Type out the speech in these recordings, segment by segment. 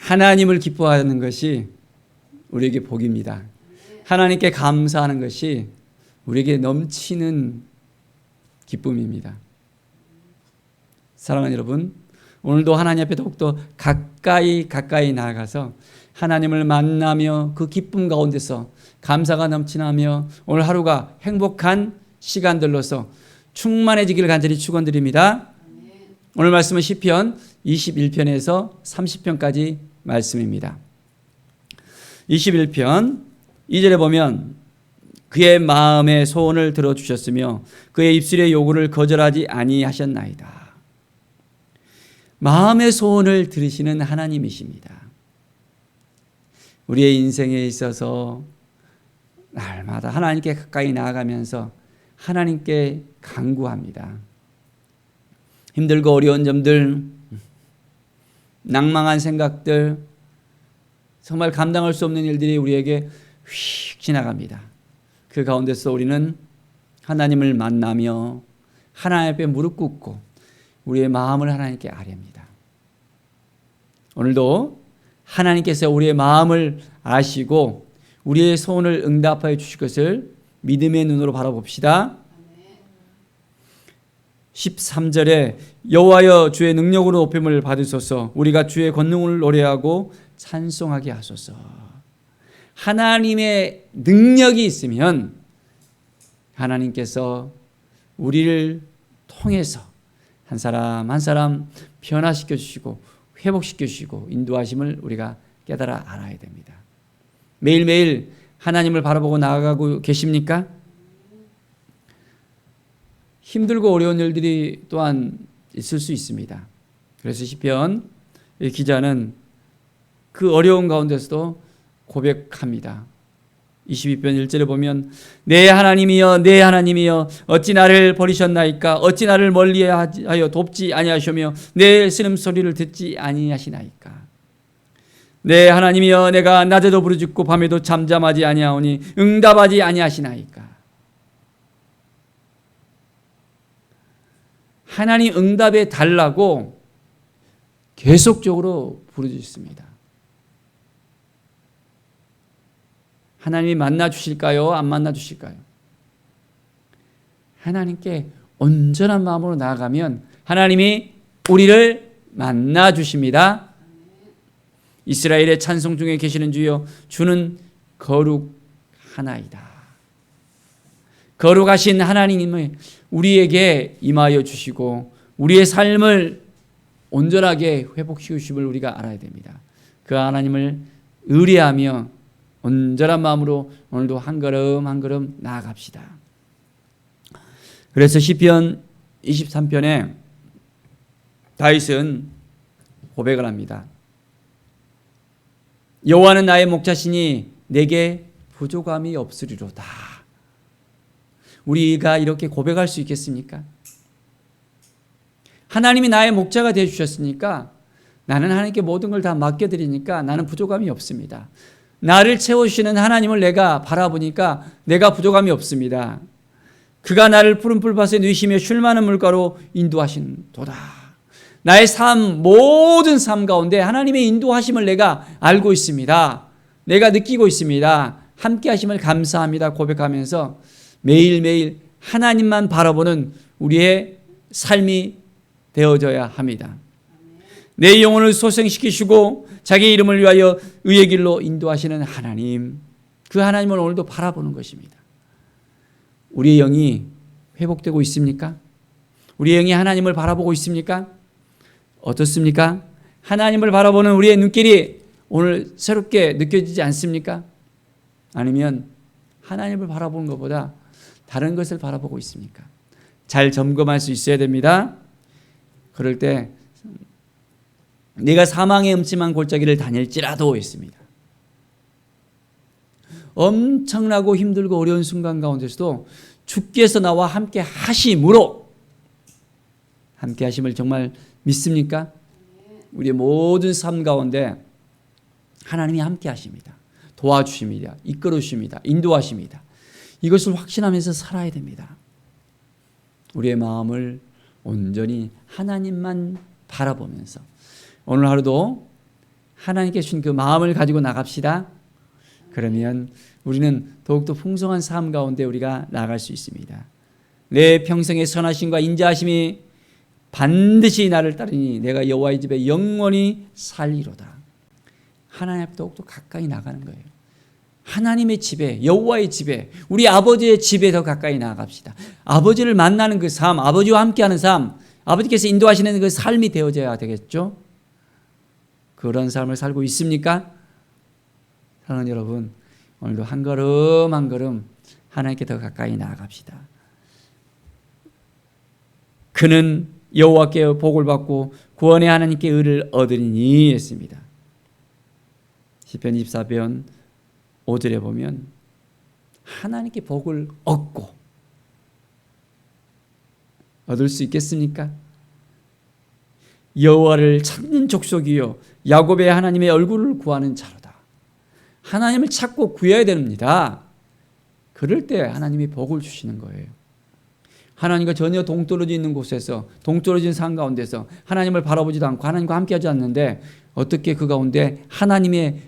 하나님을 기뻐하는 것이 우리에게 복입니다. 하나님께 감사하는 것이 우리에게 넘치는 기쁨입니다. 사랑하는 여러분, 오늘도 하나님 앞에 더욱더 가까이 나아가서 하나님을 만나며 그 기쁨 가운데서 감사가 넘치나며 오늘 하루가 행복한 시간들로서 충만해지기를 간절히 축원드립니다. 오늘 말씀은 시편 21편에서 30편까지 말씀입니다. 21편 2절에 보면 그의 마음의 소원을 들어주셨으며 그의 입술의 요구를 거절하지 아니하셨나이다. 마음의 소원을 들으시는 하나님이십니다. 우리의 인생에 있어서 날마다 하나님께 가까이 나아가면서 하나님께 간구합니다. 힘들고 어려운 점들, 낭망한 생각들, 정말 감당할 수 없는 일들이 우리에게 휙 지나갑니다. 그 가운데서 우리는 하나님을 만나며 하나님 앞에 무릎 꿇고 우리의 마음을 하나님께 아뢰입니다. 오늘도 하나님께서 우리의 마음을 아시고 우리의 소원을 응답하여 주실 것을 믿음의 눈으로 바라봅시다. 13절에 여호와여 주의 능력으로 높임을 받으소서 우리가 주의 권능을 노래하고 찬송하게 하소서. 하나님의 능력이 있으면 하나님께서 우리를 통해서 한 사람 한 사람 변화시켜 주시고 회복시켜 주시고 인도하심을 우리가 깨달아 알아야 됩니다. 매일매일 하나님을 바라보고 나아가고 계십니까? 힘들고 어려운 일들이 또한 있을 수 있습니다. 그래서 시편 기자는 그 어려운 가운데서도 고백합니다. 22편 1절에 보면 내 하나님이여 내 하나님이여 어찌 나를 버리셨나이까 어찌 나를 멀리하여 돕지 아니하시며 내 신음소리를 듣지 아니하시나이까. 내 하나님이여 내가 낮에도 부르짖고 밤에도 잠잠하지 아니하오니 응답하지 아니하시나이까. 하나님 응답에 달라고 계속적으로 부르짖습니다. 하나님이 만나 주실까요? 안 만나 주실까요? 하나님께 온전한 마음으로 나아가면 하나님이 우리를 만나 주십니다. 이스라엘의 찬송 중에 계시는 주여 주는 거룩하나이다. 거룩하신 하나님을 우리에게 임하여 주시고 우리의 삶을 온전하게 회복시켜 주심을 우리가 알아야 됩니다. 그 하나님을 의뢰하며 온전한 마음으로 오늘도 한 걸음 한 걸음 나아갑시다. 그래서 시편 23편에 다윗은 고백을 합니다. 여호와는 나의 목자시니 내게 부족함이 없으리로다. 우리가 이렇게 고백할 수 있겠습니까? 하나님이 나의 목자가 되어주셨으니까 나는 하나님께 모든 걸 다 맡겨드리니까 나는 부족함이 없습니다. 나를 채워주시는 하나님을 내가 바라보니까 내가 부족함이 없습니다. 그가 나를 푸른 풀밭에 누이시며 쉴 만한 물가로 인도하신 도다. 나의 모든 삶 가운데 하나님의 인도하심을 내가 알고 있습니다. 내가 느끼고 있습니다. 함께 하심을 감사합니다 고백하면서 매일매일 하나님만 바라보는 우리의 삶이 되어져야 합니다. 내 영혼을 소생시키시고 자기 이름을 위하여 의의 길로 인도하시는 하나님, 그 하나님을 오늘도 바라보는 것입니다. 우리의 영이 회복되고 있습니까? 우리의 영이 하나님을 바라보고 있습니까? 어떻습니까? 하나님을 바라보는 우리의 눈길이 오늘 새롭게 느껴지지 않습니까? 아니면 하나님을 바라보는 것보다 다른 것을 바라보고 있습니까? 잘 점검할 수 있어야 됩니다. 그럴 때 내가 사망의 음침한 골짜기를 다닐지라도 있습니다. 엄청나고 힘들고 어려운 순간 가운데서도 주께서 나와 함께 하심으로 함께 하심을 정말 믿습니까? 우리의 모든 삶 가운데 하나님이 함께 하십니다. 도와주십니다. 이끌어 주십니다. 인도하십니다. 이것을 확신하면서 살아야 됩니다. 우리의 마음을 온전히 하나님만 바라보면서 오늘 하루도 하나님께 주신 그 마음을 가지고 나갑시다. 그러면 우리는 더욱더 풍성한 삶 가운데 우리가 나아갈 수 있습니다. 내 평생의 선하심과 인자하심이 반드시 나를 따르니 내가 여호와의 집에 영원히 살리로다. 하나님 앞에 더욱더 가까이 나가는 거예요. 하나님의 집에, 여호와의 집에, 우리 아버지의 집에 더 가까이 나아갑시다. 아버지를 만나는 그 삶, 아버지와 함께하는 삶, 아버지께서 인도하시는 그 삶이 되어져야 되겠죠. 그런 삶을 살고 있습니까? 사랑하는 여러분, 오늘도 한 걸음 한 걸음 하나님께 더 가까이 나아갑시다. 그는 여호와께 복을 받고 구원의 하나님께 의를 얻으리니 했습니다. 시편 24편 5절에 보면 하나님께 복을 얻고 얻을 수 있겠습니까? 여호와를 찾는 족속이요 야곱의 하나님의 얼굴을 구하는 자로다. 하나님을 찾고 구해야 됩니다. 그럴 때 하나님이 복을 주시는 거예요. 하나님과 전혀 동떨어져 있는 곳에서, 동떨어진 산 가운데서 하나님을 바라보지도 않고 하나님과 함께하지 않는데 어떻게 그 가운데 하나님의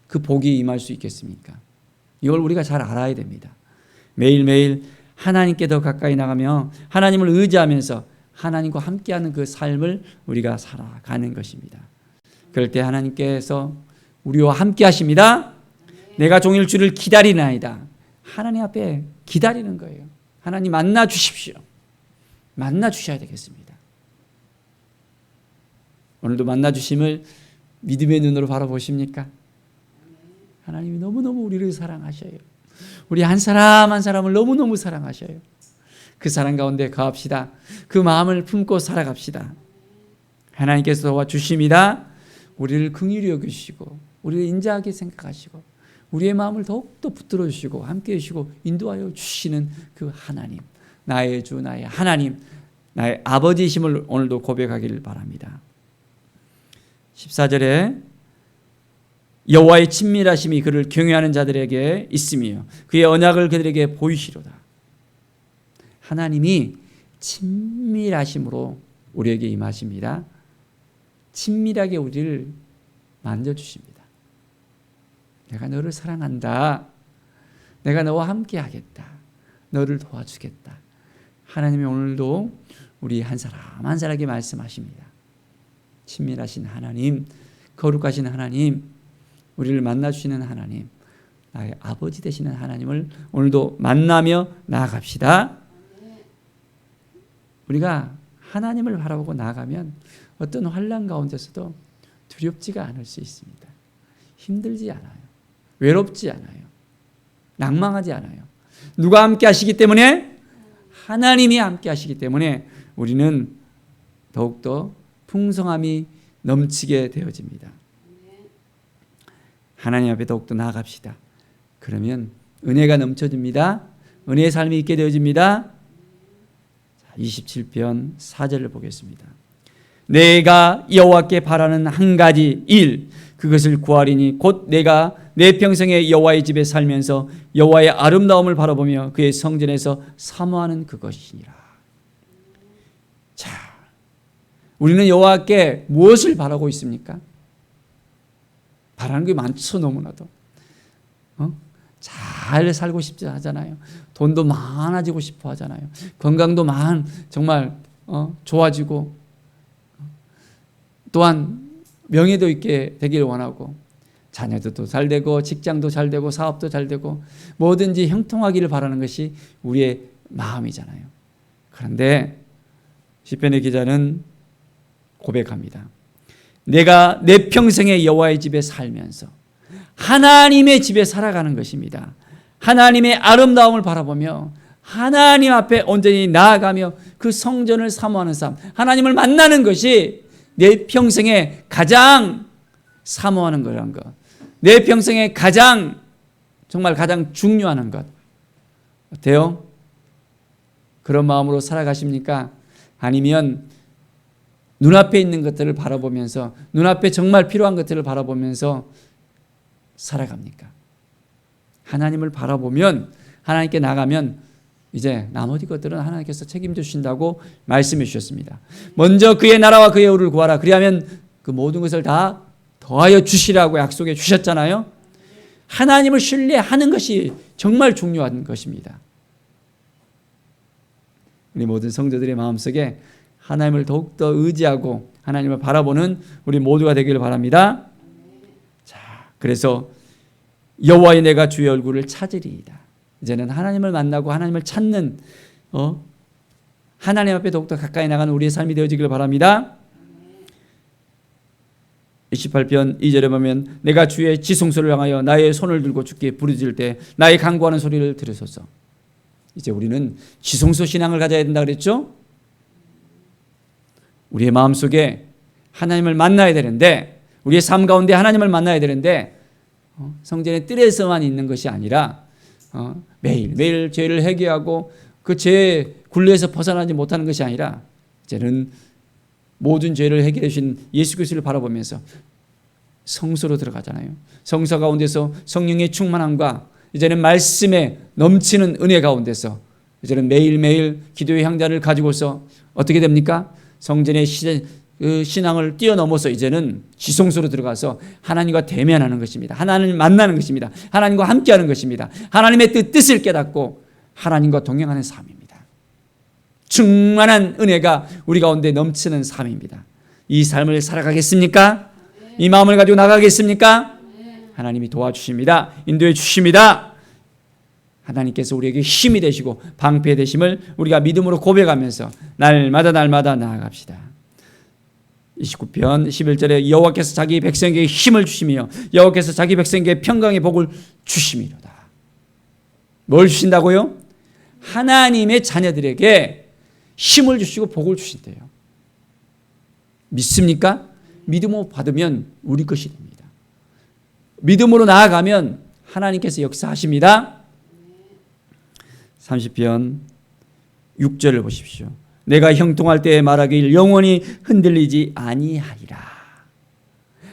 그 복이 임할 수 있겠습니까? 이걸 우리가 잘 알아야 됩니다. 매일매일 하나님께 더 가까이 나가며 하나님을 의지하면서 하나님과 함께하는 그 삶을 우리가 살아가는 것입니다. 그럴 때 하나님께서 우리와 함께 하십니다. 내가 종일 주를 기다리나이다. 하나님 앞에 기다리는 거예요. 하나님 만나 주십시오. 만나 주셔야 되겠습니다. 오늘도 만나 주심을 믿음의 눈으로 바라보십니까? 하나님이 너무너무 우리를 사랑하셔요. 우리 한 사람 한 사람을 너무너무 사랑하셔요. 그 사랑 가운데 거합시다. 그 마음을 품고 살아갑시다. 하나님께서 도와주십니다. 우리를 긍휼히 여기시고 우리를 인자하게 생각하시고 우리의 마음을 더욱더 붙들어 주시고 함께해 주시고 인도하여 주시는 그 하나님, 나의 주 나의 하나님, 나의 아버지이심을 오늘도 고백하기를 바랍니다. 14절에 여호와의 친밀하심이 그를 경외하는 자들에게 있으며 그의 언약을 그들에게 보이시로다. 하나님이 친밀하심으로 우리에게 임하십니다. 친밀하게 우리를 만져주십니다. 내가 너를 사랑한다. 내가 너와 함께 하겠다. 너를 도와주겠다. 하나님이 오늘도 우리 한 사람 한 사람에게 말씀하십니다. 친밀하신 하나님, 거룩하신 하나님, 우리를 만나주시는 하나님, 나의 아버지 되시는 하나님을 오늘도 만나며 나아갑시다. 우리가 하나님을 바라보고 나아가면 어떤 환난 가운데서도 두렵지가 않을 수 있습니다. 힘들지 않아요. 외롭지 않아요. 낭망하지 않아요. 누가 함께 하시기 때문에? 하나님이 함께 하시기 때문에 우리는 더욱더 풍성함이 넘치게 되어집니다. 하나님 앞에 더욱더 나아갑시다. 그러면 은혜가 넘쳐집니다. 은혜의 삶이 있게 되어집니다. 27편 4절을 보겠습니다. 내가 여호와께 바라는 한 가지 일, 그것을 구하리니 곧 내가 내 평생에 여호와의 집에 살면서 여호와의 아름다움을 바라보며 그의 성전에서 사모하는 그것이니라. 자, 우리는 여호와께 무엇을 바라고 있습니까? 바라는 게 많죠. 너무나도 잘 살고 싶지 하잖아요. 돈도 많아지고 싶어 하잖아요. 건강도 정말 좋아지고 또한 명예도 있게 되기를 원하고 자녀도 잘 되고 직장도 잘 되고 사업도 잘 되고 뭐든지 형통하기를 바라는 것이 우리의 마음이잖아요. 그런데 시편의 기자는 고백합니다. 내가 내 평생에 여호와의 집에 살면서 하나님의 집에 살아가는 것입니다. 하나님의 아름다움을 바라보며 하나님 앞에 온전히 나아가며 그 성전을 사모하는 삶, 하나님을 만나는 것이 내 평생에 가장 사모하는 거라는 것, 내 평생에 정말 가장 중요한 것. 어때요? 그런 마음으로 살아가십니까? 아니면 눈앞에 있는 것들을 바라보면서 눈앞에 정말 필요한 것들을 바라보면서 살아갑니까? 하나님을 바라보면 하나님께 나가면 이제 나머지 것들은 하나님께서 책임져 주신다고 말씀해 주셨습니다. 먼저 그의 나라와 그의 의를 구하라. 그리하면 그 모든 것을 다 더하여 주시라고 약속해 주셨잖아요. 하나님을 신뢰하는 것이 정말 중요한 것입니다. 우리 모든 성도들의 마음속에 하나님을 더욱더 의지하고 하나님을 바라보는 우리 모두가 되기를 바랍니다. 자, 그래서 여호와의 내가 주의 얼굴을 찾으리이다. 이제는 하나님을 만나고 하나님을 찾는 하나님 앞에 더욱더 가까이 나가는 우리의 삶이 되어지길 바랍니다. 28편 2절에 보면 내가 주의 지성소를 향하여 나의 손을 들고 주께 부르짖을 때 나의 간구하는 소리를 들으소서. 이제 우리는 지성소 신앙을 가져야 된다 그랬죠? 우리의 마음속에 하나님을 만나야 되는데, 우리의 삶 가운데 하나님을 만나야 되는데 성전의 뜰에서만 있는 것이 아니라 매일매일 죄를 회개하고 그 죄의 굴레에서 벗어나지 못하는 것이 아니라 이제는 모든 죄를 해결해 주신 예수 그리스도를 바라보면서 성소로 들어가잖아요. 성소 가운데서 성령의 충만함과 이제는 말씀에 넘치는 은혜 가운데서 이제는 매일매일 기도의 향단을 가지고서 어떻게 됩니까? 성전의 신앙을 뛰어넘어서 이제는 지성소로 들어가서 하나님과 대면하는 것입니다. 하나님을 만나는 것입니다. 하나님과 함께하는 것입니다. 하나님의 뜻을 깨닫고 하나님과 동행하는 삶입니다. 충만한 은혜가 우리 가운데 넘치는 삶입니다. 이 삶을 살아가겠습니까? 이 마음을 가지고 나가겠습니까? 하나님이 도와주십니다. 인도해 주십니다. 하나님께서 우리에게 힘이 되시고 방패 되심을 우리가 믿음으로 고백하면서 날마다 나아갑시다. 29편 11절에 여호와께서 자기 백성에게 힘을 주시며 여호와께서 자기 백성에게 평강의 복을 주심이로다. 뭘 주신다고요? 하나님의 자녀들에게 힘을 주시고 복을 주신대요. 믿습니까? 믿음으로 받으면 우리 것이 됩니다. 믿음으로 나아가면 하나님께서 역사하십니다. 30편 6절을 보십시오. 내가 형통할 때에 말하길 영원히 흔들리지 아니하리라.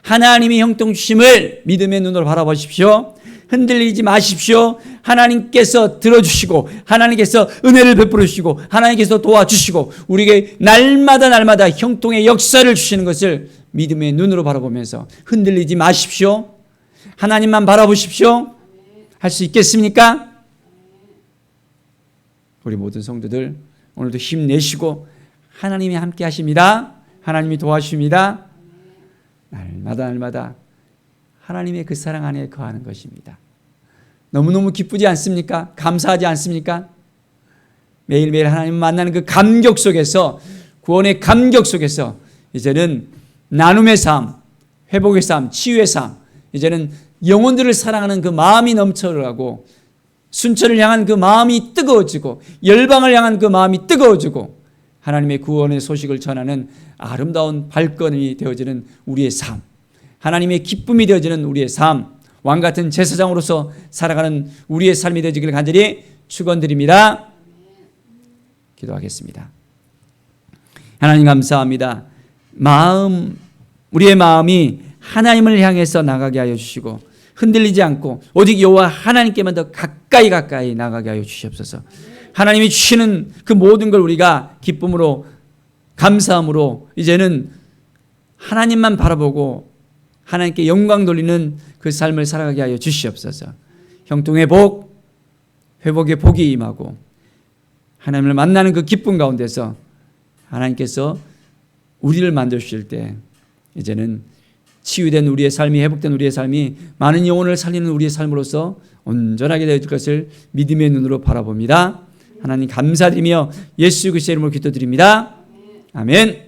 하나님이 형통 주심을 믿음의 눈으로 바라보십시오. 흔들리지 마십시오. 하나님께서 들어주시고 하나님께서 은혜를 베풀어 주시고 하나님께서 도와주시고 우리에게 날마다 형통의 역사를 주시는 것을 믿음의 눈으로 바라보면서 흔들리지 마십시오. 하나님만 바라보십시오. 할 수 있겠습니까? 우리 모든 성도들 오늘도 힘내시고 하나님이 함께 하십니다. 하나님이 도와주십니다. 날마다 하나님의 그 사랑 안에 거하는 것입니다. 너무너무 기쁘지 않습니까? 감사하지 않습니까? 매일매일 하나님을 만나는 그 감격 속에서, 구원의 감격 속에서 이제는 나눔의 삶, 회복의 삶, 치유의 삶, 이제는 영혼들을 사랑하는 그 마음이 넘쳐나고 순천을 향한 그 마음이 뜨거워지고 열방을 향한 그 마음이 뜨거워지고 하나님의 구원의 소식을 전하는 아름다운 발걸음이 되어지는 우리의 삶, 하나님의 기쁨이 되어지는 우리의 삶, 왕같은 제사장으로서 살아가는 우리의 삶이 되어지기를 간절히 축원드립니다. 기도하겠습니다. 하나님 감사합니다. 우리의 마음이 하나님을 향해서 나가게 하여 주시고 흔들리지 않고 오직 여호와 하나님께만 더 가까이 나가게 하여 주시옵소서. 하나님이 주시는 그 모든 걸 우리가 기쁨으로 감사함으로 이제는 하나님만 바라보고 하나님께 영광 돌리는 그 삶을 살아가게 하여 주시옵소서. 형통의 복, 회복의 복이 임하고 하나님을 만나는 그 기쁨 가운데서 하나님께서 우리를 만드실 때 이제는 치유된 우리의 삶이, 회복된 우리의 삶이 많은 영혼을 살리는 우리의 삶으로서 온전하게 되어질 것을 믿음의 눈으로 바라봅니다. 하나님 감사드리며 예수 그리스도의 이름으로 기도드립니다. 아멘.